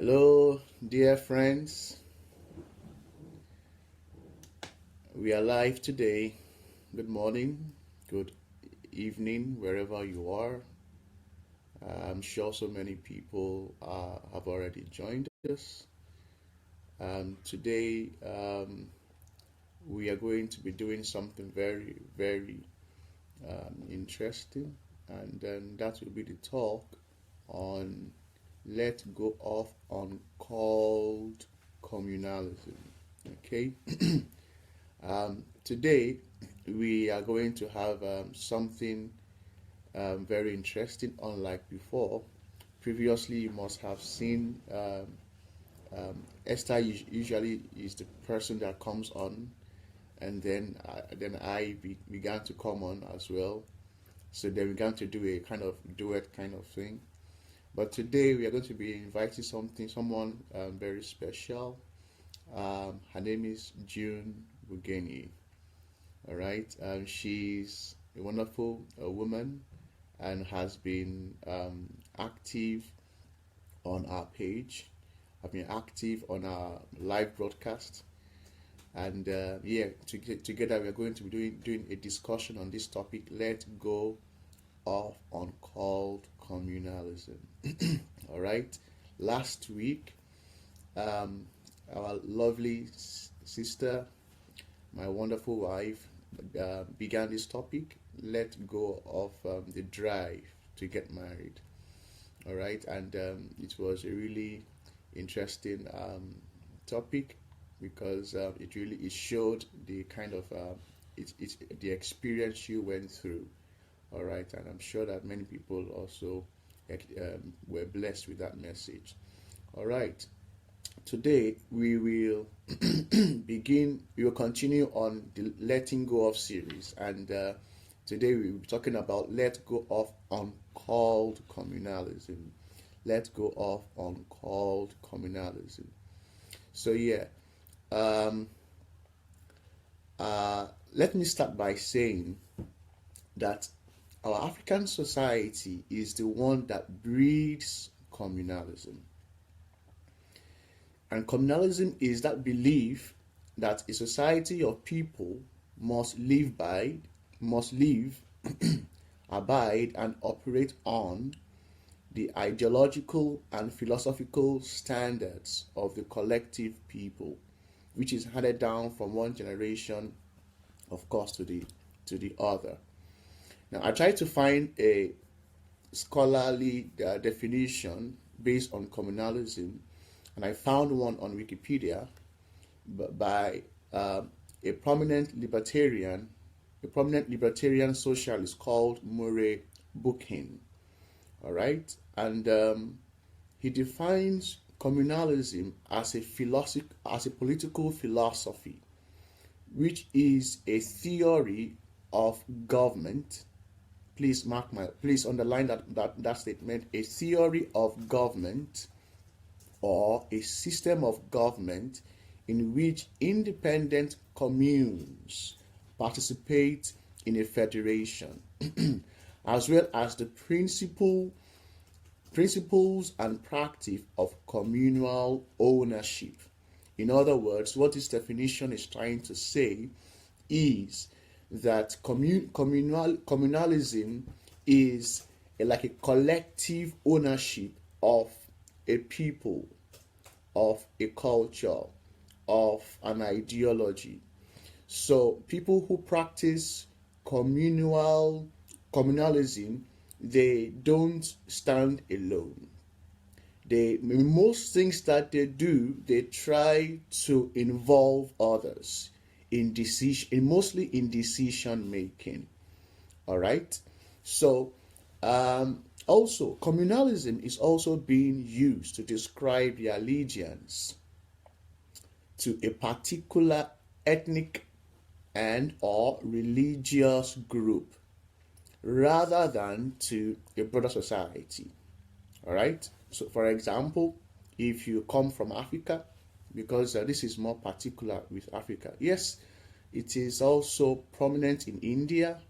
Hello, dear friends. We are live today. Good morning, good evening, wherever you are. I'm sure so many people have already joined us. Today, we are going to be doing something very, very interesting, and then that will be the talk on let go of uncalled communalism. Okay. Today, we are going to have something very interesting, unlike before. Previously, you must have seen Esther usually is the person that comes on, and then I began to come on as well. So then we began to do a kind of duet kind of thing. But today we are going to be inviting someone very special. Her name is June Bugeni. All right, she's a wonderful woman and has been active on our page. I've been active on our live broadcast, and together we are going to be doing a discussion on this topic. Let go of uncalled communalism. All right. Last week, our lovely sister, my wonderful wife, began this topic. Let go of the drive to get married. All right, and it was a really interesting topic because it showed the kind of the experience she went through. All right, and I'm sure that many people also were blessed with that message. All right, today we will we will continue on the letting go of series, and today we will be talking about let go of uncalled communalism. Let go of uncalled communalism. So um, let me start by saying that our African society is the one that breeds communalism. And communalism is that belief that a society of people must live, abide, and operate on the ideological and philosophical standards of the collective people, which is handed down from one generation, of course, to the other. Now, I tried to find a scholarly definition based on communalism, and I found one on Wikipedia by a prominent libertarian socialist called Murray Bookchin. All right, and he defines communalism as a political philosophy, which is a theory of government. Please underline that statement. A theory of government, or a system of government in which independent communes participate in a federation, as well as the principles and practice of communal ownership. In other words, what this definition is trying to say is that communalism is like a collective ownership of a people, of a culture, of an ideology. So people who practice communalism, they don't stand alone. Most things that they do, they try to involve others mostly in decision making. All right. So also, communalism is also being used to describe the allegiance to a particular ethnic and or religious group rather than to a broader society. All right. So, for example, if you come from Africa, because this is more particular with Africa. Yes, it is also prominent in India,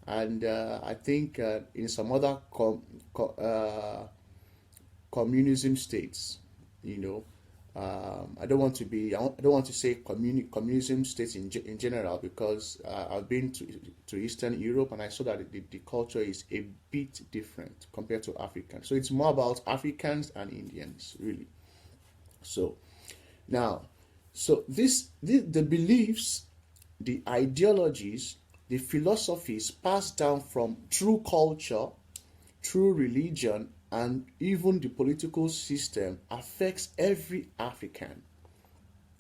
and I think in some other communism states. you know. I don't want to say communism states in general, because I've been to Eastern Europe, and I saw that the culture is a bit different compared to Africans. So it's more about Africans and Indians, really. So now, the beliefs, the ideologies, the philosophies passed down from through culture, through religion, and even the political system affects every African.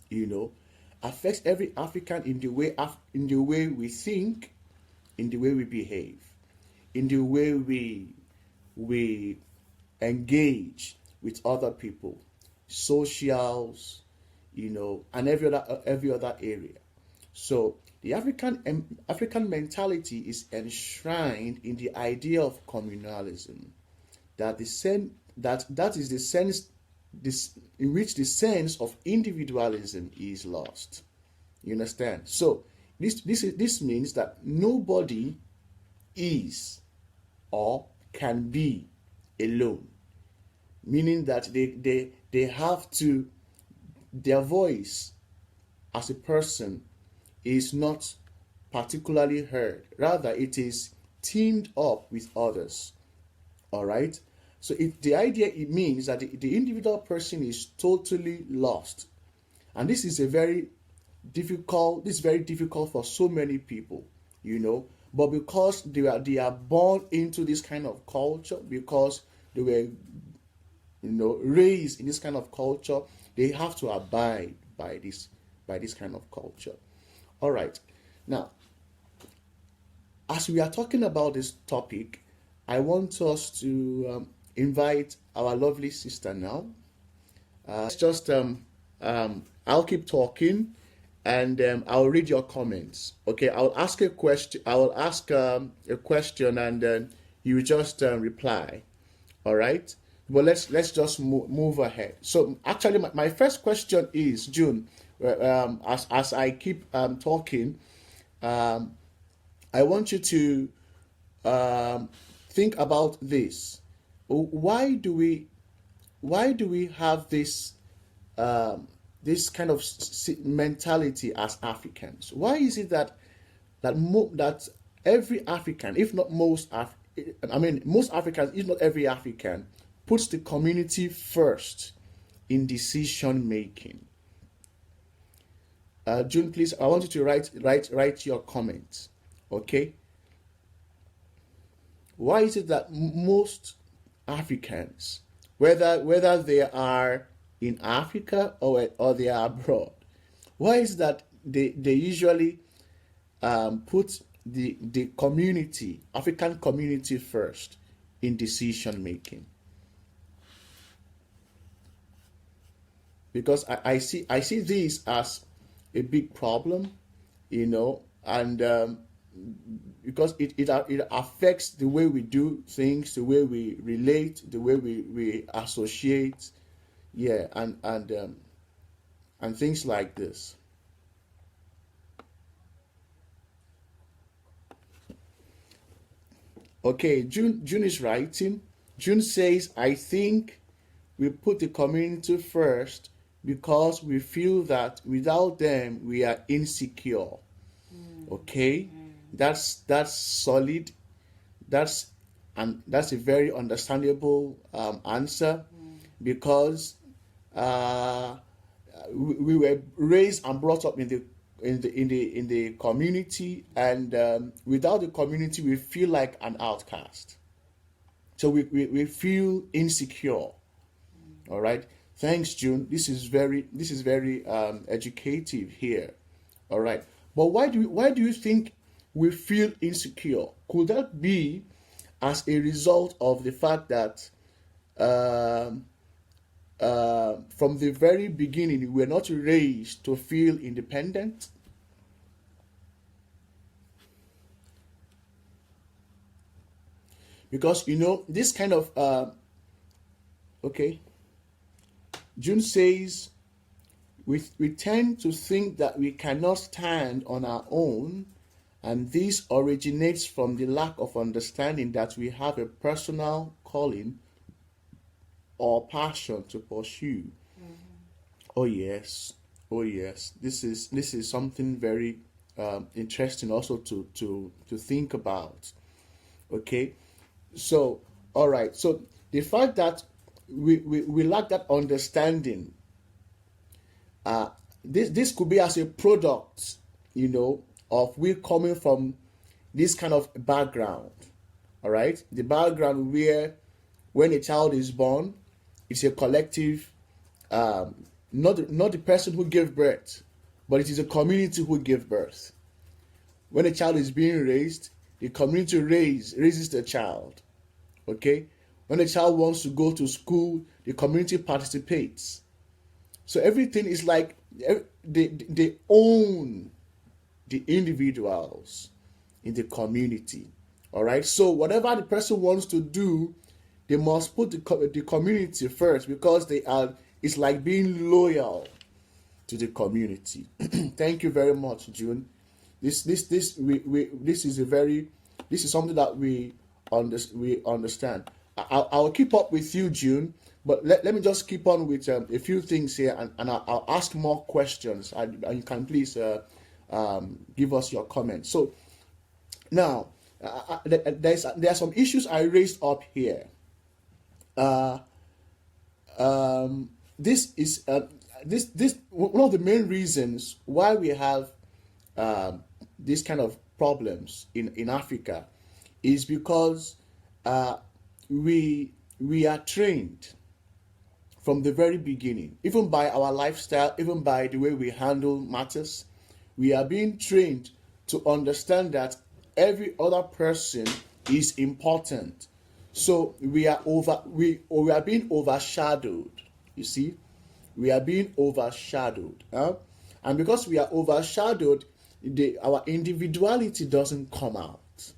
You know, affects every African in the way we think, in the way we behave, in the way we engage with other people, socials, and every other area. So the African mentality is enshrined in the idea of communalism, that that is the sense in which the sense of individualism is lost. You understand? So this means that nobody is or can be alone, meaning that they have to, their voice as a person is not particularly heard. Rather, it is teamed up with others. All right? So the idea, it means that the individual person is totally lost. And this is very difficult for so many people, But because they are born into this kind of culture, because they were raised in this kind of culture, they have to abide by this kind of culture. All right. Now, as we are talking about this topic, I want us to invite our lovely sister now. I'll keep talking, and I'll read your comments. Okay, I'll ask a question. I will ask a question, and you just reply. All right. Well, let's just move ahead. So actually, my first question is, June. As I keep talking, I want you to think about this. Why do we have this this kind of mentality as Africans? Why is it that every African, if not most most Africans, if not every African, puts the community first in decision making? June, please, I want you to write your comments. Okay. Why is it that most Africans, whether they are in Africa or they are abroad, why is that they usually put the community, African community, first in decision making? Because I see this as a big problem, and because it affects the way we do things, the way we relate, the way we associate, and things like this. Okay, June is writing. June says, I think we put the community first because we feel that without them we are insecure. Okay, that's solid. That's a very understandable answer, because we were raised and brought up in the community, and without the community we feel like an outcast. So we feel insecure. All right. Thanks, June. This is very educative here. All right. But why do you think we feel insecure? Could that be as a result of the fact that from the very beginning we were not raised to feel independent? Because this kind of okay. June says, we tend to think that we cannot stand on our own, and this originates from the lack of understanding that we have a personal calling or passion to pursue. Oh yes, oh yes. This is something very interesting also to think about. Okay, so all right. So the fact that we lack that understanding, this could be as a product, of we coming from this kind of background. All right, the background where when a child is born, it's a collective, not the person who gave birth, but it is a community who gave birth. When a child is being raised, the community raises the child. Okay, when a child wants to go to school, the community participates. So everything is like they own the individuals in the community. All right, so whatever the person wants to do, they must put the community first, because it's like being loyal to the community. Thank you very much, June. This is something that we understand. I'll keep up with you, June, but let me just keep on with a few things here, and I'll ask more questions, and you can please give us your comments. So now, there are some issues I raised up here. This is this one of the main reasons why we have these kind of problems in Africa is because we are trained from the very beginning, even by our lifestyle, even by the way we handle matters. We are being trained to understand that every other person is important. So we are being overshadowed. You see, we are being overshadowed, and because we are overshadowed, our individuality doesn't come out.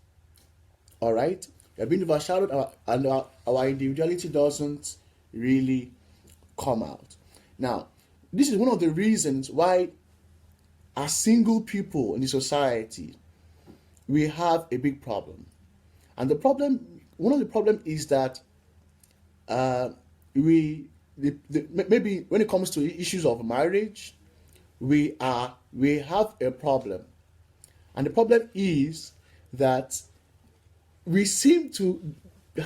All right, we are being overshadowed, and our individuality doesn't really come out. Now, this is one of the reasons why, as single people in the society, we have a big problem. And one of the problems is that maybe when it comes to issues of marriage, we have a problem. And the problem is that we seem to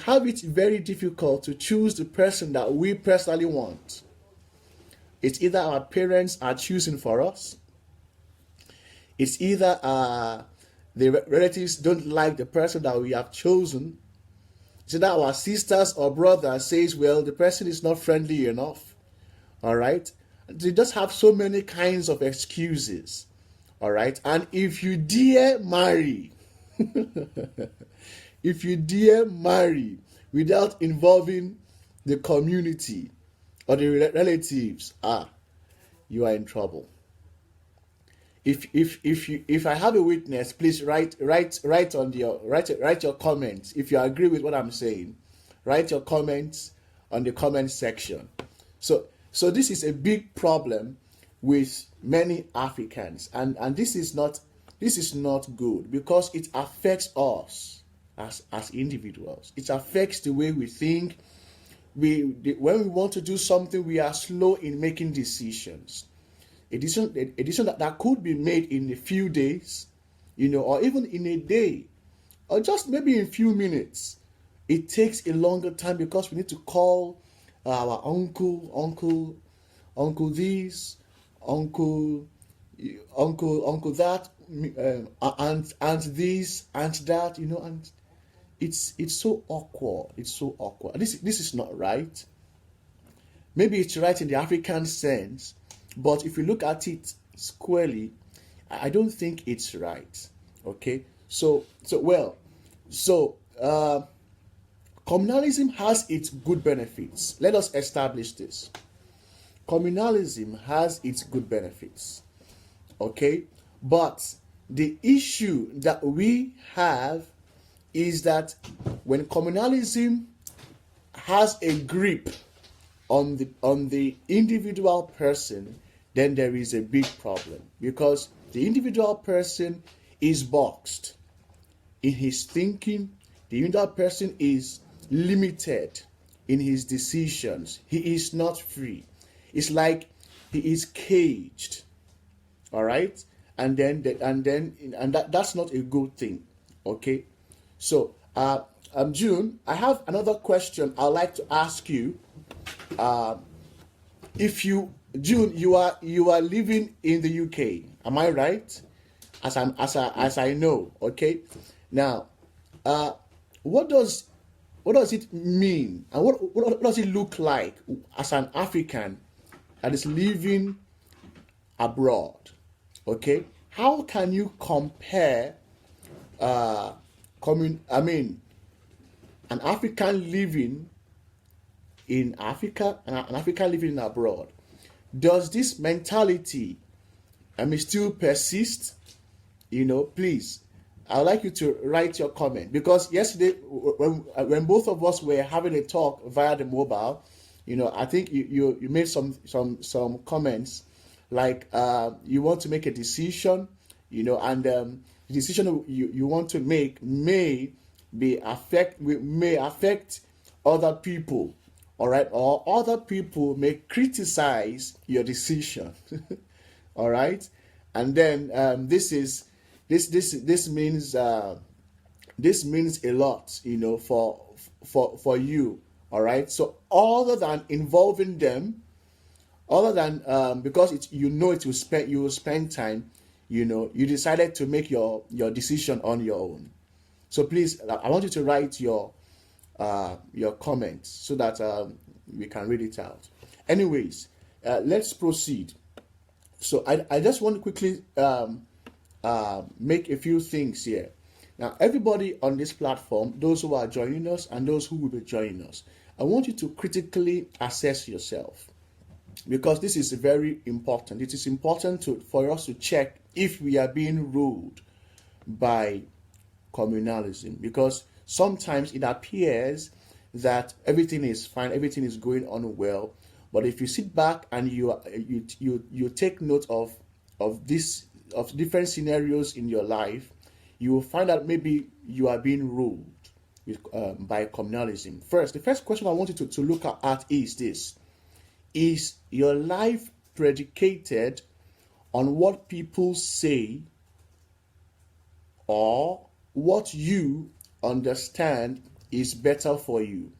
have it very difficult to choose the person that we personally want. It's either our parents are choosing for us, it's either the relatives don't like the person that we have chosen, it's either our sisters or brothers says, well, the person is not friendly enough. All right, they just have so many kinds of excuses. All right, and if you dare marry if you dare marry without involving the community or the relatives, you are in trouble. If I have a witness, please write your comments. If you agree with what I'm saying, write your comments on the comment section. So this is a big problem with many Africans, and this is not good, because it affects us as individuals. It affects the way we think. When we want to do something, we are slow in making decisions. A decision that could be made in a few days, or even in a day, or just maybe in a few minutes. It takes a longer time because we need to call our uncle this, uncle that, aunt this, aunt that, and it's so awkward. It's so awkward. This is not right. Maybe it's right in the African sense, but if you look at it squarely, I don't think it's right. Okay, so communalism has its good benefits. Let us establish this. Communalism has its good benefits. Okay, but the issue that we have is that when communalism has a grip on the individual person, then there is a big problem, because the individual person is boxed in his thinking. The individual person is limited in his decisions. He is not free. It's like he is caged. All right, and that's not a good thing. Okay, so June, I have another question I'd like to ask you. If you, June, you are living in the UK, am I right? As I know, okay. Now, what does it mean, and what does it look like as an African that is living abroad? Okay, how can you compare an African living in Africa and an African living abroad? Does this mentality still persist? Please, I'd like you to write your comment, because yesterday when both of us were having a talk via the mobile, I think you made some comments like you want to make a decision, and the decision you want to make may affect other people, all right, or other people may criticize your decision. All right, and then this means a lot, for you. All right, so other than involving them, other than because you will spend time, you decided to make your decision on your own. So please, I want you to write your comments so that we can read it out. Anyways, let's proceed. So I just want to quickly make a few things here. Now, everybody on this platform, those who are joining us and those who will be joining us, I want you to critically assess yourself, because this is very important. It is important for us to check if we are being ruled by communalism, because sometimes it appears that everything is fine, everything is going on well, but if you sit back and you take note of different scenarios in your life, you will find out maybe you are being ruled by communalism. The first question I want you to look at is this: is your life predicated on what people say or what you understand is better for you?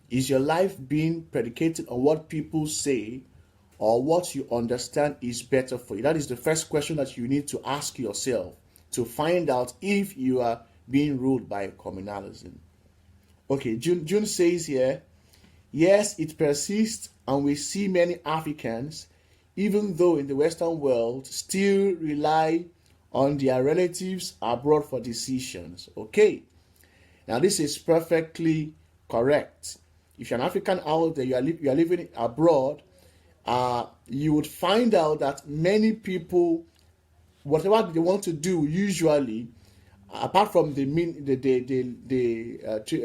Is your life being predicated on what people say or what you understand is better for you? That is the first question that you need to ask yourself to find out if you are being ruled by communalism. Okay, June says here, yes, it persists, and we see many Africans, even though in the Western world, still rely on their relatives abroad for decisions. Okay, now this is perfectly correct. If you're an African out there, you are living abroad, you would find out that many people, whatever they want to do, usually, apart from the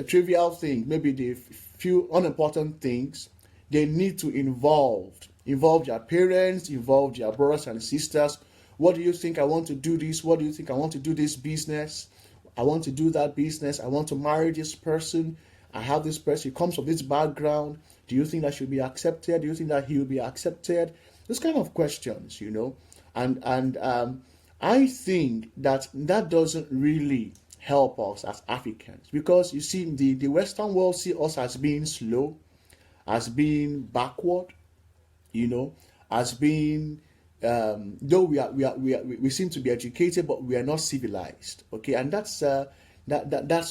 trivial thing, maybe the few unimportant things, they need to involve their parents, involve their brothers and sisters. What do you think? I want to do this. What do you think? I want to do this business. I want to do that business. I want to marry this person. I have this person. He comes from this background. Do you think that should be accepted? Do you think that he will be accepted? Those kind of questions, and I think that doesn't really help us as Africans, because you see, the Western world see us as being slow, as being backward, as being though we seem to be educated, but we are not civilized. Okay, and that's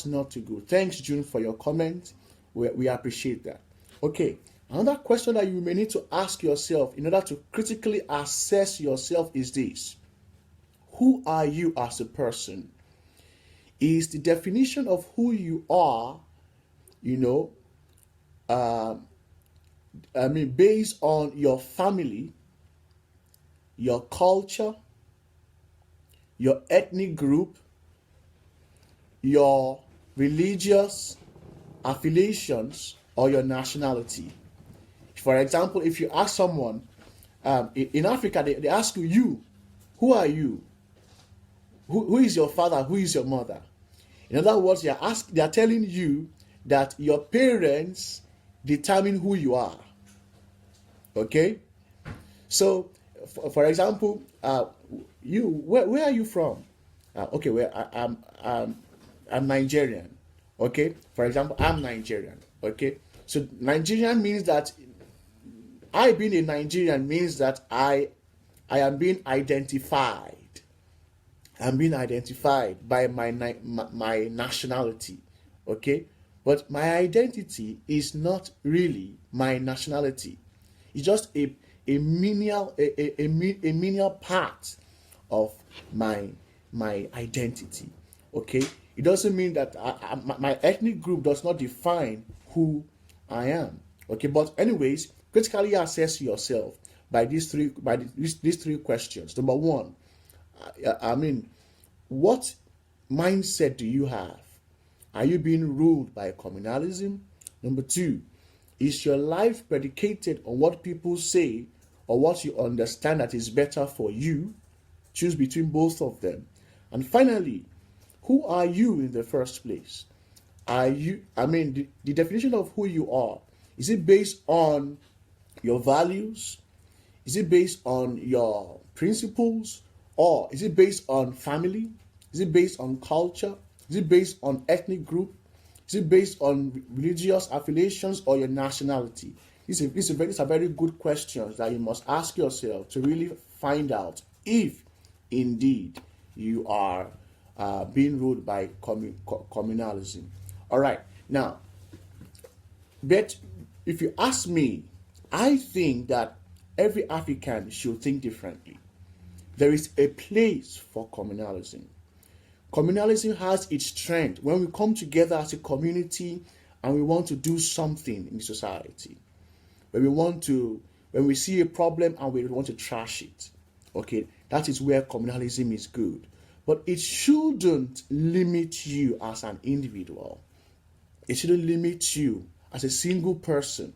not too good. Thanks, June, for your comment. We appreciate that. Okay, another question that you may need to ask yourself in order to critically assess yourself is this: who are you as a person? Is the definition of who you are, based on your family, your culture, your ethnic group, your religious affiliations, or your nationality? For example, if you ask someone in Africa, they ask you, who are you? Who is your father? Who is your mother? In other words, they are telling you that your parents determine who you are. Okay? So, for example, where are you from? Okay, I'm Nigerian. Okay? For example, I'm Nigerian. Okay? So, Nigerian means that I being a Nigerian means that I am being identified. I'm being identified by my nationality. Okay? But my identity is not really my nationality. It's just a menial part of my identity. Okay? It doesn't mean that my ethnic group does not define who I am. Okay, but anyways, critically assess yourself by these three questions. Number one, I mean, what mindset do you have? Are you being ruled by communalism? Number two, is your life predicated on what people say or what you understand that is better for you? Choose between both of them. And finally, who are you in the first place? Are you, the definition of who you are, is it based on your values? Is it based on your principles? Or is it based on family? Is it based on culture? Is it based on ethnic group? Is it based on religious affiliations or your nationality? These are very good questions that you must ask yourself to really find out if indeed you are being ruled by communalism. All right. Now, but if you ask me, I think that every African should think differently. There is a place for communalism. Communalism has its strength when we come together as a community and we want to do something in society. When we see a problem and we want to trash it. Okay, that is where communalism is good. But it shouldn't limit you as an individual. It shouldn't limit you as a single person.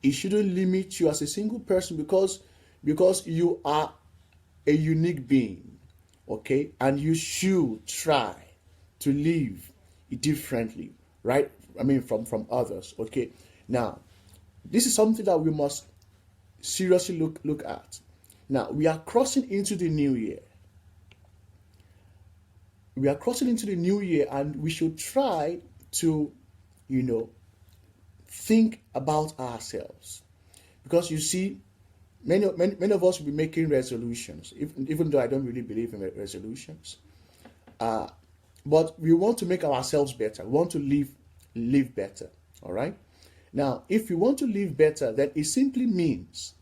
It shouldn't limit you as a single person because you are a unique being, okay? And you should try to live differently, right? From others, okay? Now, this is something that we must seriously look at. Now, we are crossing into the new year. We are crossing into the new year and we should try to, think about ourselves. Because you see, many of us will be making resolutions, even though I don't really believe in resolutions. But we want to make ourselves better. We want to live better. All right? Now, if we want to live better, then it simply means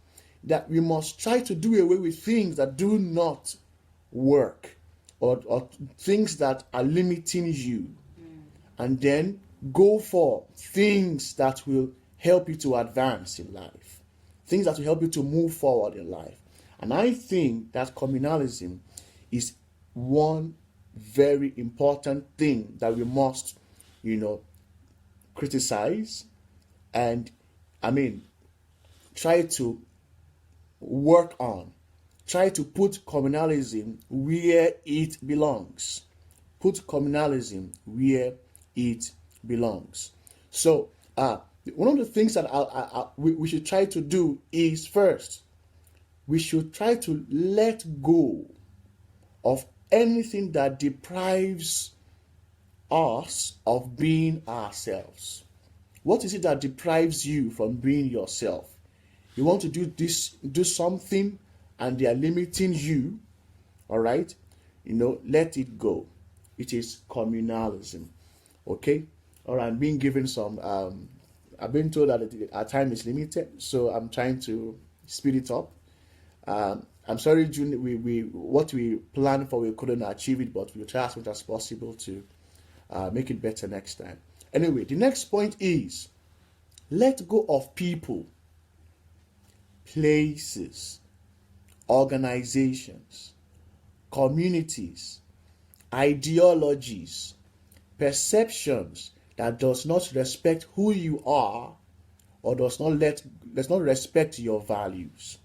that we must try to do away with things that do not work or things that are limiting you. And then go for things that will help you to advance in life. Things that will help you to move forward in life. And I think that communalism is one very important thing that we must, criticize and, try to work on. Try to put communalism where it belongs. Put communalism where it belongs. So, one of the things that we should try to do is first, we should try to let go of anything that deprives us of being ourselves. What is it that deprives you from being yourself? You want to do something and they are limiting you, all right? Let it go. It is communalism. Okay? All right, I'm being given some I've been told that our time is limited, so I'm trying to speed it up. I'm sorry, June. What we planned for, we couldn't achieve it, but we'll try as much as possible to make it better next time. Anyway, the next point is let go of people, places, organizations, communities, ideologies, perceptions that does not respect who you are or does not respect your values.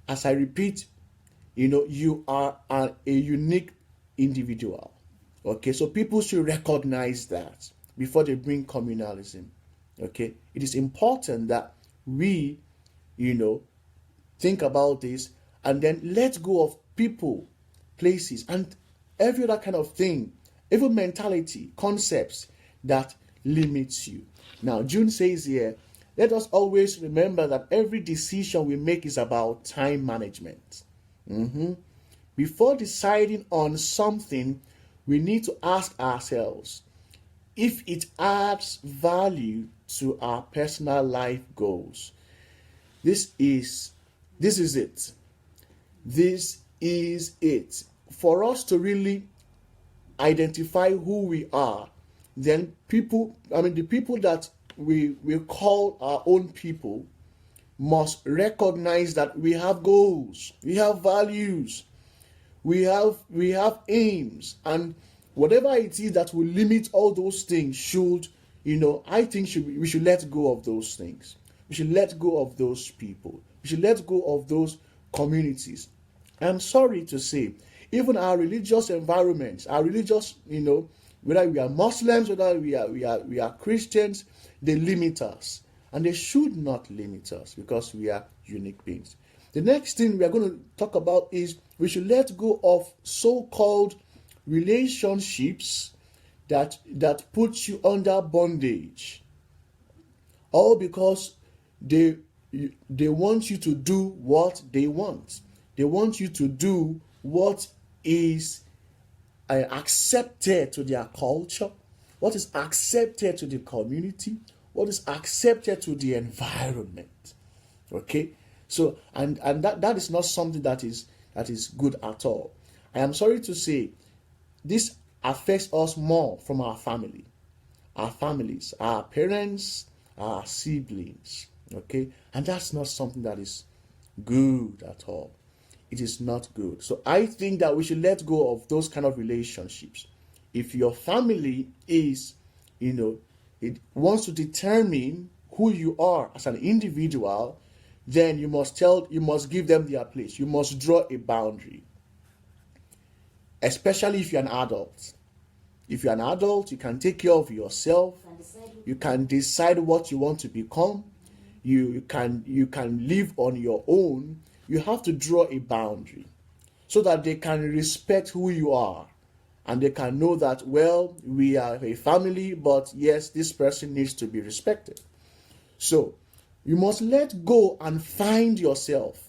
As I repeat, you are a unique individual. Okay, so people should recognize that before they bring communalism. Okay, it is important that we, think about this and then let go of people, places, and every other kind of thing, even mentality, concepts that limits you. Now, June says here, let us always remember that every decision we make is about time management. Before deciding on something, we need to ask ourselves if it adds value to our personal life goals. This is it. This is it. For us to really identify who we are, then the people that we call our own people must recognize that we have goals, we have values, we have aims, and whatever it is that will limit all those things I think we should let go of those things. We should let go of those people. We should let go of those communities. I'm sorry to say, even our religious environments, our religious, whether we are Muslims, whether we are Christians, they limit us. And they should not limit us because we are unique beings. The next thing we are going to talk about is we should let go of so-called relationships that put you under bondage. All because they want you to do what they want. They want you to do what is accepted to their culture, what is accepted to the community, what is accepted to the environment. Okay? So, and that is not something that is good at all. I am sorry to say, this affects us more from our family, our families, our parents, our siblings. Okay? And that's not something that is good at all. It is not good. So I think that we should let go of those kind of relationships. If your family is, it wants to determine who you are as an individual, then you must give them their place. You must draw a boundary. Especially if you're an adult. If you're an adult, you can take care of yourself. You can decide what you want to become. You can live on your own. You have to draw a boundary so that they can respect who you are. And they can know that, well, we are a family, but yes, this person needs to be respected. So, you must let go and find yourself.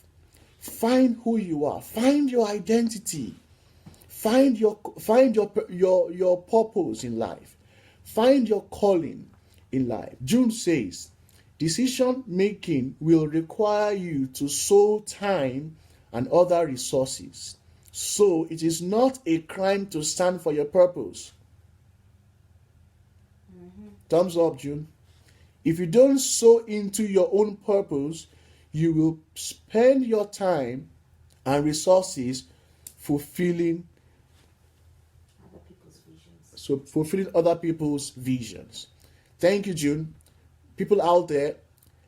Find who you are. Find your identity. Find your purpose in life. Find your calling in life. June says, decision making will require you to sow time and other resources. So it is not a crime to stand for your purpose. Thumbs up, June. If you don't sow into your own purpose, you will spend your time and resources fulfilling other people's visions. Thank you, June. People out there,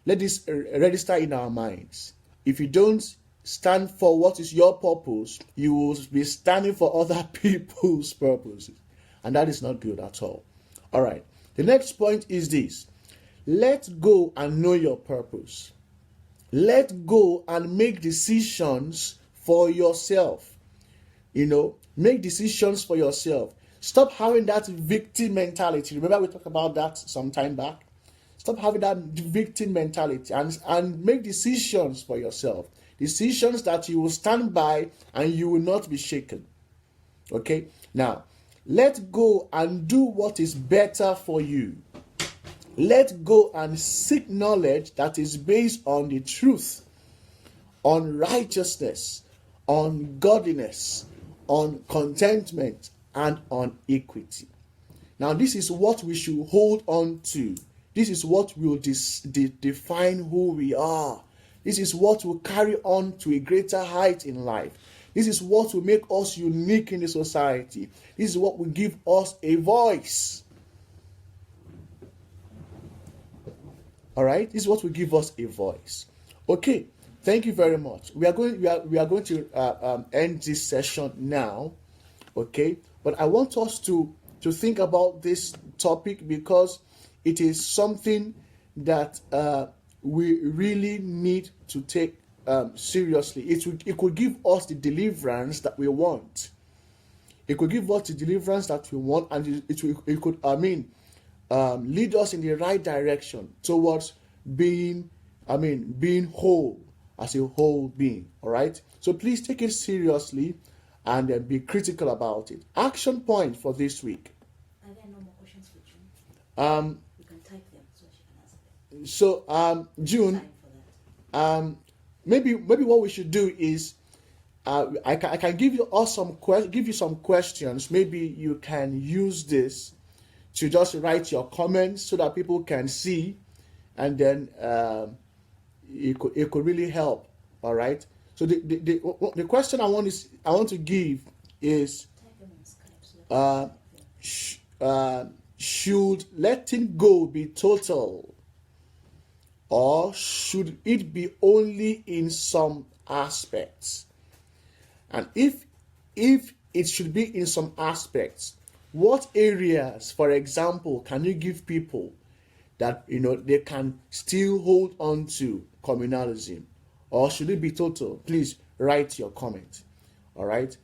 let this register in our minds. If you don't stand for what is your purpose, you will be standing for other people's purposes. And that is not good at all. All right. The next point is this. Let go and know your purpose. Let go and make decisions for yourself. Make decisions for yourself. Stop having that victim mentality. Remember we talked about that some time back? Stop having that victim mentality and make decisions for yourself. Decisions that you will stand by and you will not be shaken. Okay? Now, let go and do what is better for you. Let go and seek knowledge that is based on the truth, on righteousness, on godliness, on contentment, and on equity. Now, this is what we should hold on to. This is what will define who we are. This is what will carry on to a greater height in life. This is what will make us unique in the society. This is what will give us a voice. All right? This is what will give us a voice. Okay. Thank you very much. We are going to end this session now. Okay? But I want us to think about this topic because it is something that we really need to take seriously. It could give us the deliverance that we want. It could give us the deliverance that we want, and it could lead us in the right direction towards being whole as a whole being. All right. So please take it seriously and be critical about it. Action point for this week. Are there no more questions for June? You can type them so she can answer them. So June, maybe what we should do is I can give you some questions. Maybe you can use this to just write your comments so that people can see, and then it could really help. All right. So the question I want to give is, should letting go be total, or should it be only in some aspects? And if it should be in some aspects, what areas, for example, can you give people that they can still hold on to communalism, or should it be total? Please write your comment. All right,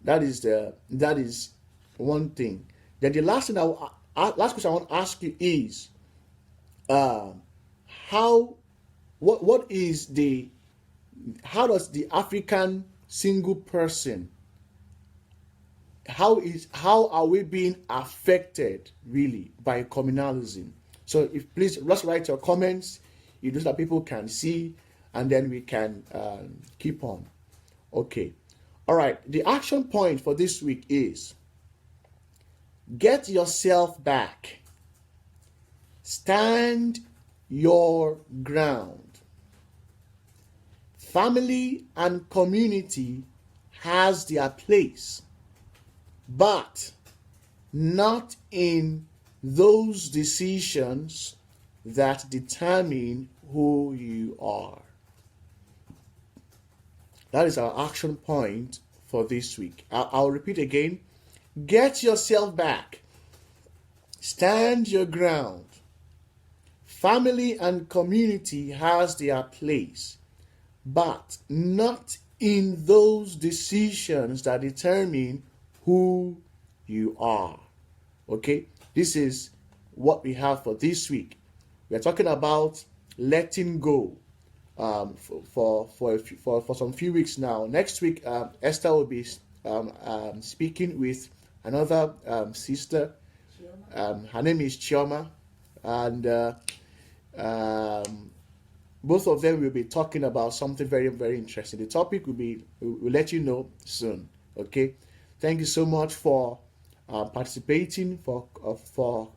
that is one thing. Then the last question I want to ask you is, how does the African single person, how are we being affected really by communalism? So please just write your comments, so that people can see, and then we can keep on. Okay. All right. The action point for this week is: get yourself back. Stand your ground. Family and community has their place, but not in those decisions that determine who you are. That is our action point for this week. I'll repeat again. Get yourself back. Stand your ground. Family and community has their place, but not in those decisions that determine who you are. Okay? This is what we have for this week. We are talking about letting go for some few weeks now. Next week, Esther will be speaking with another sister. Her name is Chioma, and both of them will be talking about something very, very interesting. The topic we'll let you know soon. Okay, thank you so much for participating, for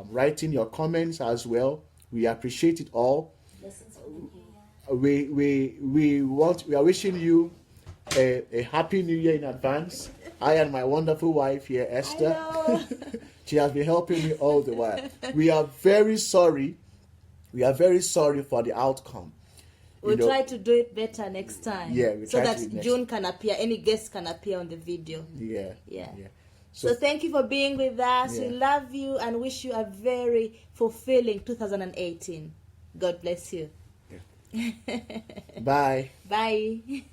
writing your comments as well. We appreciate it all. We are wishing you a happy New Year in advance. I and my wonderful wife here, Esther. She has been helping me all the while. We are very sorry. We are very sorry for the outcome. We'll try to do it better next time. Yeah, so that June can appear, any guest can appear on the video. Yeah. So thank you for being with us. Yeah. We love you and wish you a very fulfilling 2018. God bless you. Yeah. Bye. Bye.